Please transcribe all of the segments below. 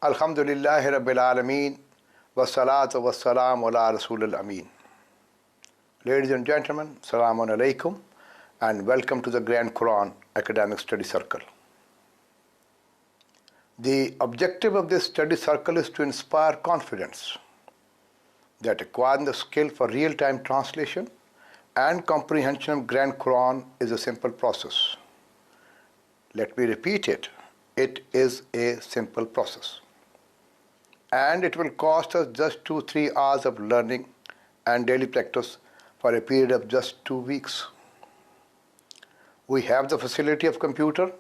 Alhamdulillahi Rabbil Alameen wa salatu wa salam ala Rasulil Ameen. Ladies and gentlemen, Assalamu alaikum and welcome to the Grand Quran Academic Study Circle. The objective of this study circle is to inspire confidence that acquiring the skill for real-time translation and comprehension of Grand Quran is a simple process. Let me repeat it. It is a simple process. And it will cost us just 2-3 hours of learning and daily practice for a period of just 2 weeks. We have the facility of computer.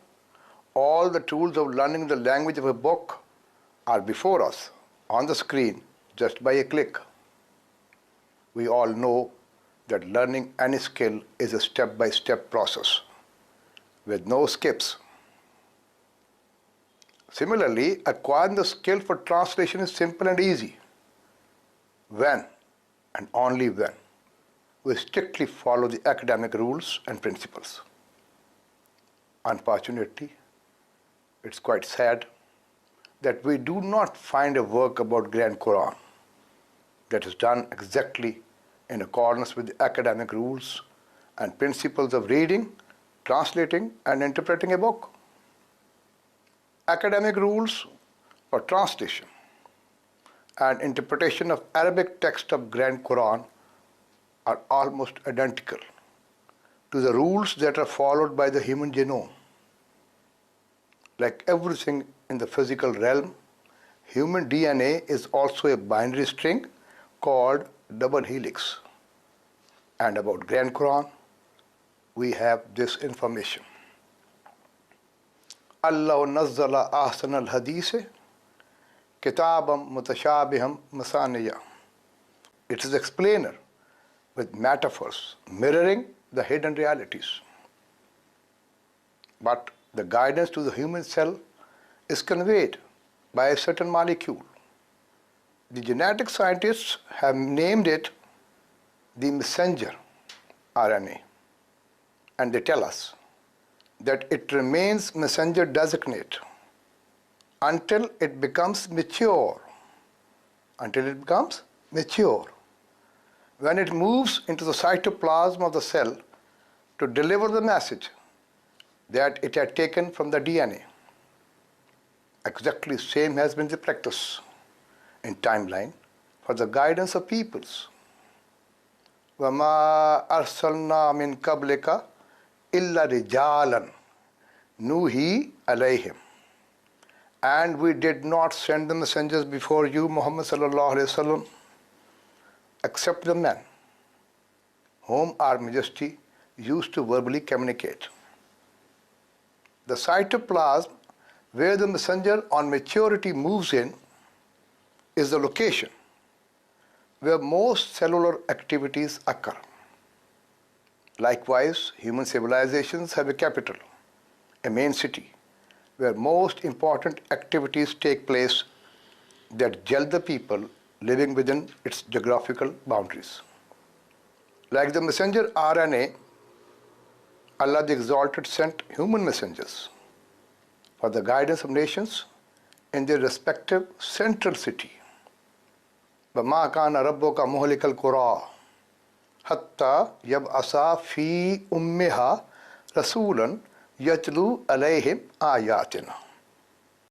All the tools of learning the language of a book are before us on the screen just by a click. We all know that learning any skill is a step-by-step process with no skips. Similarly, acquiring the skill for translation is simple and easy when and only when we strictly follow the academic rules and principles. Unfortunately, it's quite sad that we do not find a work about Grand Quran that is done exactly in accordance with the academic rules and principles of reading, translating, and interpreting a book. Academic rules for translation and interpretation of Arabic text of Grand Quran are almost identical to the rules that are followed by the human genome. Like everything in the physical realm, human DNA is also a binary string called double helix. And about Grand Quran, we have this information. Allah nazzala ahsan al-hadith kitabam mutashabiham masaniya. It is explainer with metaphors mirroring the hidden realities. But the guidance to the human cell is conveyed by a certain molecule. The genetic scientists have named it the messenger RNA, and they tell us that it remains messenger designate until it becomes mature. Until it becomes mature. When it moves into the cytoplasm of the cell to deliver the message that it had taken from the DNA. Exactly same has been the practice in timeline for the guidance of peoples. وَمَا أَرْسَلْنَا مِن قَبْلِكَ إِلَّا رِجَالًا نُوحِي عَلَيْهِمْ. And we did not send the messengers before you, Muhammad sallallahu alaihi wasallam, except the men whom our Majesty used to verbally communicate. The cytoplasm where the messenger on maturity moves in is the location where most cellular activities occur. Likewise, human civilizations have a capital, a main city, where most important activities take place that gel the people living within its geographical boundaries. Like the messenger RNA, Allah the Exalted sent human messengers for the guidance of nations in their respective central city. وَمَا كَانَ رَبُّكَ مُهْلِكَ الْقُرَىٰ حَتَّى يَبْعَثَ فِي أُمِّهَا رَسُولًا يَتْلُو عَلَيْهِمْ آيَاتِنَا.